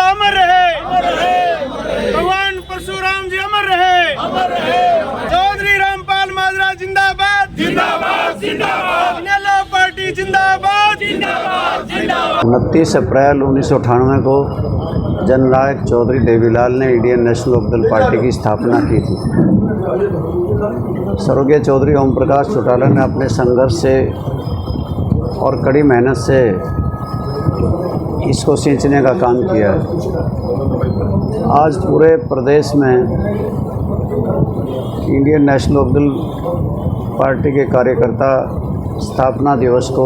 अमर रहे, भगवान परशुराम जी अमर रहे, चौधरी रामपाल माजरा जिंदाबाद जिंदाबाद जिंदाबाद, इनेलो पार्टी जिंदाबाद जिंदाबाद जिंदाबाद। 29 अप्रैल 1998 को जननायक चौधरी देवीलाल ने इंडियन नेशनल लोकदल पार्टी की स्थापना की थी। स्वर्गीय चौधरी ओम प्रकाश चौटाला ने अपने संघर्ष से और कड़ी मेहनत से इसको सींचने का काम किया है। आज पूरे प्रदेश में इंडियन नेशनल लोकदल पार्टी के कार्यकर्ता स्थापना दिवस को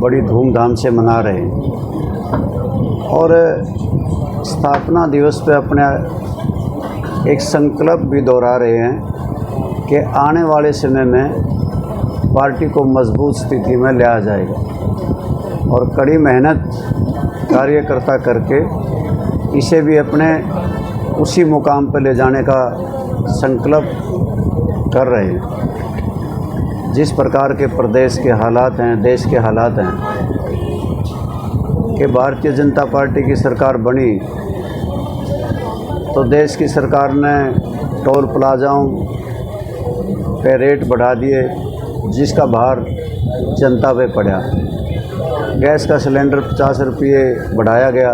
बड़ी धूमधाम से मना रहे हैं और स्थापना दिवस पे अपने एक संकल्प भी दोहरा रहे हैं कि आने वाले समय में पार्टी को मजबूत स्थिति में लाया जाएगा और कड़ी मेहनत कार्यकर्ता करके इसे भी अपने उसी मुकाम पर ले जाने का संकल्प कर रहे हैं। जिस प्रकार के प्रदेश के हालात हैं, देश के हालात हैं कि भारतीय जनता पार्टी की सरकार बनी तो देश की सरकार ने टोल प्लाजाओं पे रेट बढ़ा दिए, जिसका भार जनता पे पड़ा। गैस का सिलेंडर 50 रुपये बढ़ाया गया,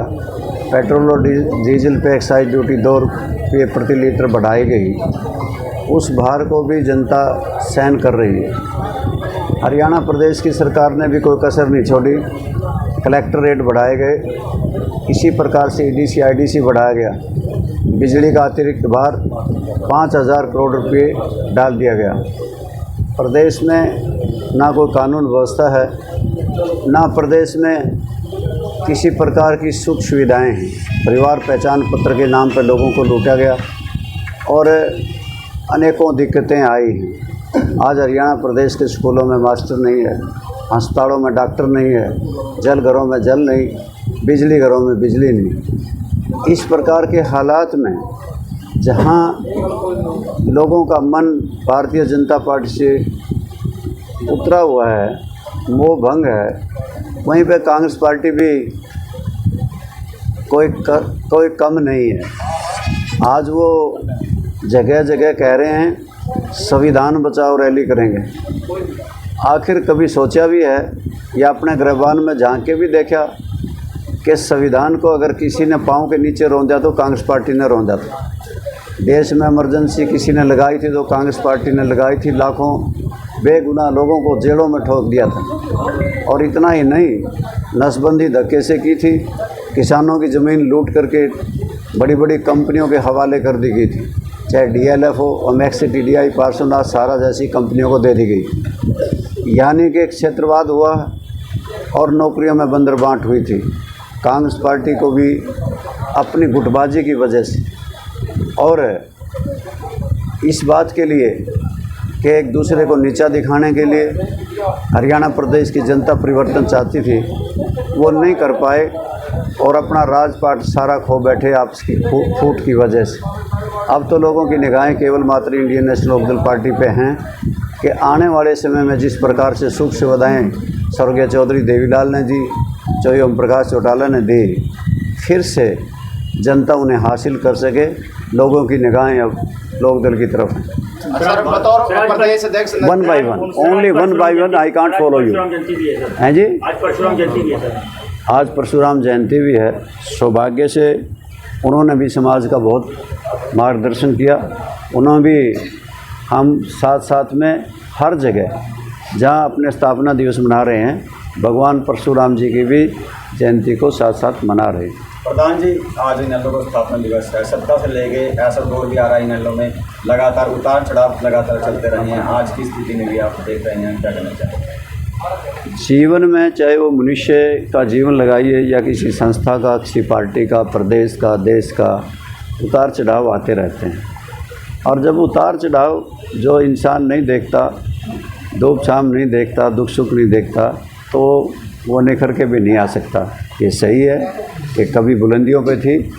पेट्रोल और डीजल पे एक्साइज ड्यूटी 2 रुपये प्रति लीटर बढ़ाई गई। उस भार को भी जनता सहन कर रही है। हरियाणा प्रदेश की सरकार ने भी कोई कसर नहीं छोड़ी, कलेक्टर रेट बढ़ाए गए, इसी प्रकार से EDC IDC बढ़ाया गया। बिजली का अतिरिक्त भार 5000 करोड़ रुपये डाल दिया गया। प्रदेश में ना कोई कानून व्यवस्था है, ना प्रदेश में किसी प्रकार की सुख सुविधाएं हैं। परिवार पहचान पत्र के नाम पर लोगों को लूटा गया और अनेकों दिक्कतें आई हैं। आज हरियाणा प्रदेश के स्कूलों में मास्टर नहीं है, अस्पतालों में डॉक्टर नहीं है, जल घरों में जल नहीं, बिजली घरों में बिजली नहीं। इस प्रकार के हालात में जहां लोगों का मन भारतीय जनता पार्टी से उतरा हुआ है, मोह भंग है, वहीं पे कांग्रेस पार्टी भी कोई कम नहीं है। आज वो जगह जगह कह रहे हैं संविधान बचाओ रैली करेंगे। आखिर कभी सोचा भी है या अपने गिरबान में झांक के भी देखा कि संविधान को अगर किसी ने पाँव के नीचे रौंदा तो कांग्रेस पार्टी ने रौंदा था। देश में इमरजेंसी किसी ने लगाई थी तो कांग्रेस पार्टी ने लगाई थी। लाखों बेगुनाह लोगों को जेलों में ठोक दिया था। और इतना ही नहीं, नसबंदी धक्के से की थी, किसानों की ज़मीन लूट करके बड़ी बड़ी कंपनियों के हवाले कर दी गई थी, चाहे DLF हो, ओमेक्स, TDI, पार्सोनास, सारा जैसी कंपनियों को दे दी गई। यानी कि एक क्षेत्रवाद हुआ और नौकरियों में बंदरबांट हुई थी। कांग्रेस पार्टी को भी अपनी गुटबाजी की वजह से और इस बात के लिए कि एक दूसरे को नीचा दिखाने के लिए हरियाणा प्रदेश की जनता परिवर्तन चाहती थी, वो नहीं कर पाए और अपना राजपाट सारा खो बैठे आपस की फूट की वजह से। अब तो लोगों की निगाहें केवल मात्र इंडियन नेशनल लोकदल पार्टी पे हैं कि आने वाले समय में जिस प्रकार से सुख सुविधाएँ स्वर्गीय चौधरी देवीलाल ने दी, चौधरी ओम प्रकाश चौटाला ने दी, फिर से जनता उन्हें हासिल कर सके। लोगों की निगाहें अब लोकदल की तरफ हैं। प्रदेश अध्यक्ष one by one, only one by one, I can't follow you. हैं जी, आज परशुराम जयंती भी है। आज परशुराम जयंती भी है। सौभाग्य से उन्होंने भी समाज का बहुत मार्गदर्शन किया। उन्होंने भी हम साथ साथ में हर जगह जहां अपने स्थापना दिवस मना रहे हैं, भगवान परशुराम जी की भी जयंती को साथ साथ मना रहे हैं। प्रधान जी, आज इनेलो का स्थापना दिवस है। सत्ता से लेके ऐसा दौर भी आ रहा है इनेलो में, लगातार उतार चढ़ाव लगातार चलते रहे हैं। आज की स्थिति में भी आप देख रहे हैं, क्या कहना चाहेंगे? जीवन में चाहे वो मनुष्य का जीवन लगाइए या किसी संस्था का, किसी पार्टी का, प्रदेश का, देश का, उतार चढ़ाव आते रहते हैं। और जब उतार चढ़ाव जो इंसान नहीं देखता, धूप छाम नहीं देखता, दुख सुख नहीं देखता, तो वो निखर के भी नहीं आ सकता। ये सही है कि कभी बुलंदियों पे थी,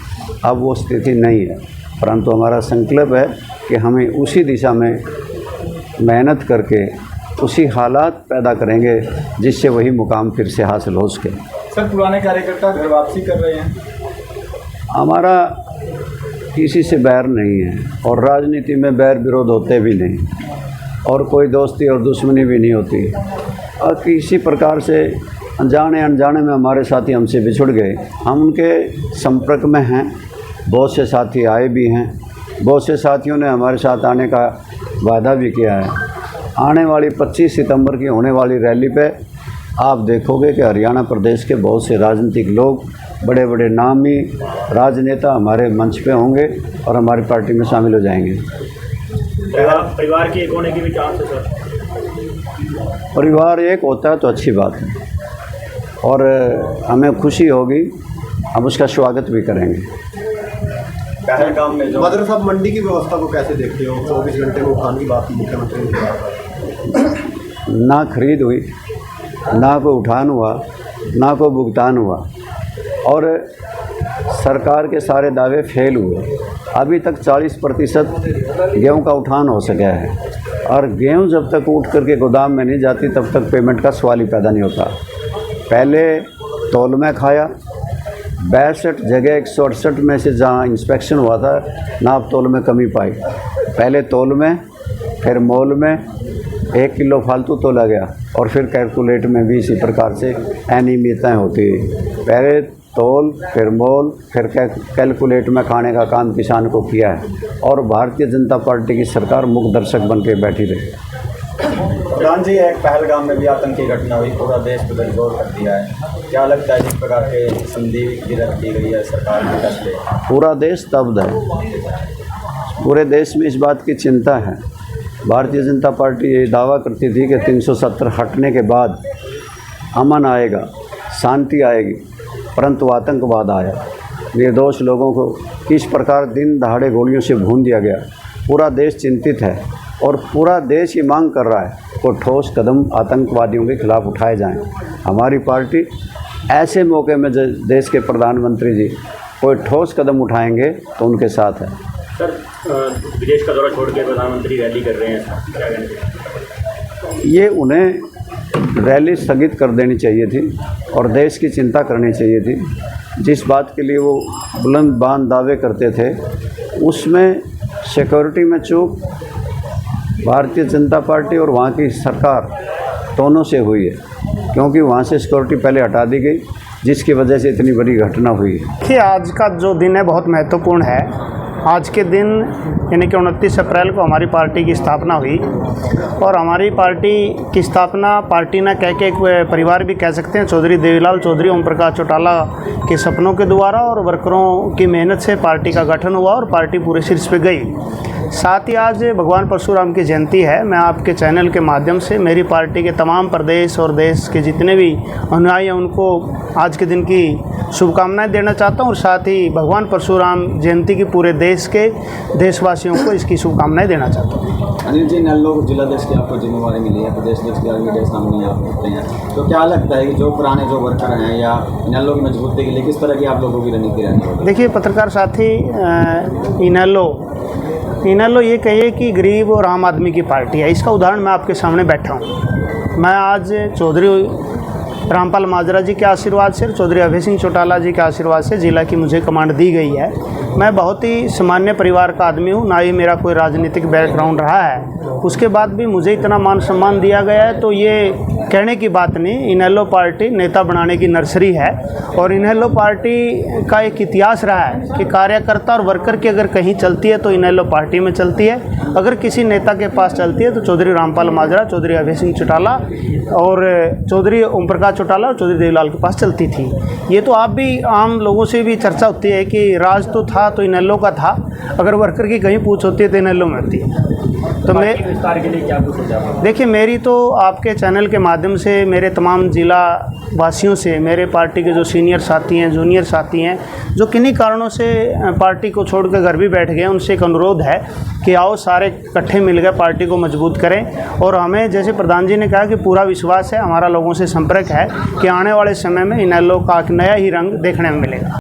अब वो स्थिति नहीं है, परंतु हमारा संकल्प है कि हमें उसी दिशा में मेहनत करके उसी हालात पैदा करेंगे जिससे वही मुकाम फिर से हासिल हो सके। सर, पुराने कार्यकर्ता घर वापसी कर रहे हैं। हमारा किसी से बैर नहीं है और राजनीति में बैर विरोध होते भी नहीं और कोई दोस्ती और दुश्मनी भी नहीं होती। और किसी प्रकार से अनजाने अनजाने में हमारे साथी हमसे बिछुड़ गए, हम उनके संपर्क में हैं। बहुत से साथी आए भी हैं, बहुत से साथियों ने हमारे साथ आने का वादा भी किया है। आने वाली 25 सितंबर की होने वाली रैली पे आप देखोगे कि हरियाणा प्रदेश के बहुत से राजनीतिक लोग, बड़े बड़े नामी राजनेता हमारे मंच पे होंगे और हमारी पार्टी में शामिल हो जाएंगे। परिवार के एक होने की भी चांस है सर? परिवार एक होता है तो अच्छी बात है और हमें खुशी होगी, हम उसका स्वागत भी करेंगे। पहलगाम में जो मदर साहब, मंडी की व्यवस्था को कैसे देखते हो? 24 घंटे को खाने की बात मुख्यमंत्री ने कहा। ना खरीद हुई, ना कोई उठान हुआ, ना कोई भुगतान हुआ और सरकार के सारे दावे फेल हुए। अभी तक 40% गेहूं का उठान हो सका है और गेहूं जब तक उठ करके गोदाम में नहीं जाती तब तक पेमेंट का सवाल ही पैदा नहीं होता। पहले तौल में खाया, 62 जगह 168 में से जहाँ इंस्पेक्शन हुआ था नाप तौल में कमी पाई। पहले तौल में, फिर मोल में 1 किलो फालतू तोला गया और फिर कैलकुलेट में भी इसी प्रकार से अनियमितताएँ होती है। पहले तौल, फिर मोल, फिर कैलकुलेट में खाने का काम किसान को किया है और भारतीय जनता पार्टी की सरकार मुख्य दर्शक बन के बैठी रही। प्रधान जी, एक पहलगाम में भी आतंकी घटना हुई, पूरा देश को गठजोड़ कर दिया है। क्या लगता है जिस प्रकार के संधि की रखी गई है सरकार के फैसले? पूरा देश स्तब्ध है, पूरे देश में इस बात की चिंता है। भारतीय जनता पार्टी ये दावा करती थी कि 370 हटने के बाद अमन आएगा, शांति आएगी, परंतु आतंकवाद आया। निर्दोष लोगों को किस प्रकार दिन दहाड़े गोलियों से भून दिया गया। पूरा देश चिंतित है और पूरा देश ये मांग कर रहा है को ठोस कदम आतंकवादियों के खिलाफ उठाए जाएं। हमारी पार्टी ऐसे मौके में देश के प्रधानमंत्री जी कोई ठोस कदम उठाएंगे तो उनके साथ है। सर, विदेश का दौरा छोड़ के प्रधानमंत्री रैली कर रहे हैं, क्या कहेंगे? ये उन्हें रैली स्थगित कर देनी चाहिए थी और देश की चिंता करनी चाहिए थी। जिस बात के लिए वो बुलंद बान दावे करते थे उसमें सिक्योरिटी में चूक भारतीय जनता पार्टी और वहाँ की सरकार दोनों से हुई है, क्योंकि वहाँ से सिक्योरिटी पहले हटा दी गई जिसकी वजह से इतनी बड़ी घटना हुई है। देखिए, आज का जो दिन है बहुत महत्वपूर्ण है। आज के दिन यानी कि 29 अप्रैल को हमारी पार्टी की स्थापना हुई और हमारी पार्टी की स्थापना पार्टी ना कह के एक परिवार भी कह सकते हैं, चौधरी देवीलाल चौधरी ओम प्रकाश चौटाला के सपनों के द्वारा और वर्करों की मेहनत से पार्टी का गठन हुआ और पार्टी पूरे शीर्ष पे गई। साथ ही आज भगवान परशुराम की जयंती है। मैं आपके चैनल के माध्यम से मेरी पार्टी के तमाम प्रदेश और देश के जितने भी अनुयायी हैं उनको आज के दिन की शुभकामनाएं देना चाहता हूं और साथ ही भगवान परशुराम जयंती की पूरे देश के देशवासियों को इसकी शुभकामनाएं देना चाहता हूं। अनिल जी, नल्लो जिलाध्यक्ष की आपको जिम्मेवारी मिली है, प्रदेश अध्यक्ष की मीडिया सामने आप करते हैं, तो क्या लगता है कि जो पुराने जो वर्कर हैं या इनेलो की मजबूती के लिए किस तरह की आप लोगों की रणनीति रहने वाली? देखिए पत्रकार साथी, इनेलो ये कहिए कि गरीब और आम आदमी की पार्टी है। इसका उदाहरण मैं आपके सामने बैठा हूँ। मैं आज चौधरी रामपाल माजरा जी के आशीर्वाद से, चौधरी अभय सिंह चौटाला जी के आशीर्वाद से जिला की मुझे कमांड दी गई है। मैं बहुत ही सामान्य परिवार का आदमी हूँ, ना ही मेरा कोई राजनीतिक बैकग्राउंड रहा है। उसके बाद भी मुझे इतना मान सम्मान दिया गया है तो ये कहने की बात नहीं। इनेलो पार्टी नेता बनाने की नर्सरी है और इनेलो पार्टी का एक इतिहास रहा है कि कार्यकर्ता और वर्कर की अगर कहीं चलती है तो इनेलो पार्टी में चलती है, अगर किसी नेता के पास चलती है तो चौधरी रामपाल माजरा, चौधरी अभय सिंह चौटाला और चौधरी ओम प्रकाश चौटाला और चौधरी देवीलाल के पास चलती थी। ये तो आप भी आम लोगों से भी चर्चा होती है कि राज तो था तो इनेलो का था, अगर वर्कर की कहीं पूछ होती है तो इनेलो में होती है। तो मैं विस्तार के लिए क्या कुछ सुझाव? देखिए, मेरी तो आपके चैनल के माध्यम से मेरे तमाम ज़िला वासियों से, मेरे पार्टी के जो सीनियर साथी हैं, जूनियर साथी हैं, जो किन्हीं कारणों से पार्टी को छोड़कर घर भी बैठ गए, उनसे एक अनुरोध है कि आओ सारे इकट्ठे मिल गए पार्टी को मजबूत करें। और हमें, जैसे प्रधान जी ने कहा, कि पूरा विश्वास है, हमारा लोगों से संपर्क है कि आने वाले समय में इनेलो का एक नया ही रंग देखने में मिलेगा।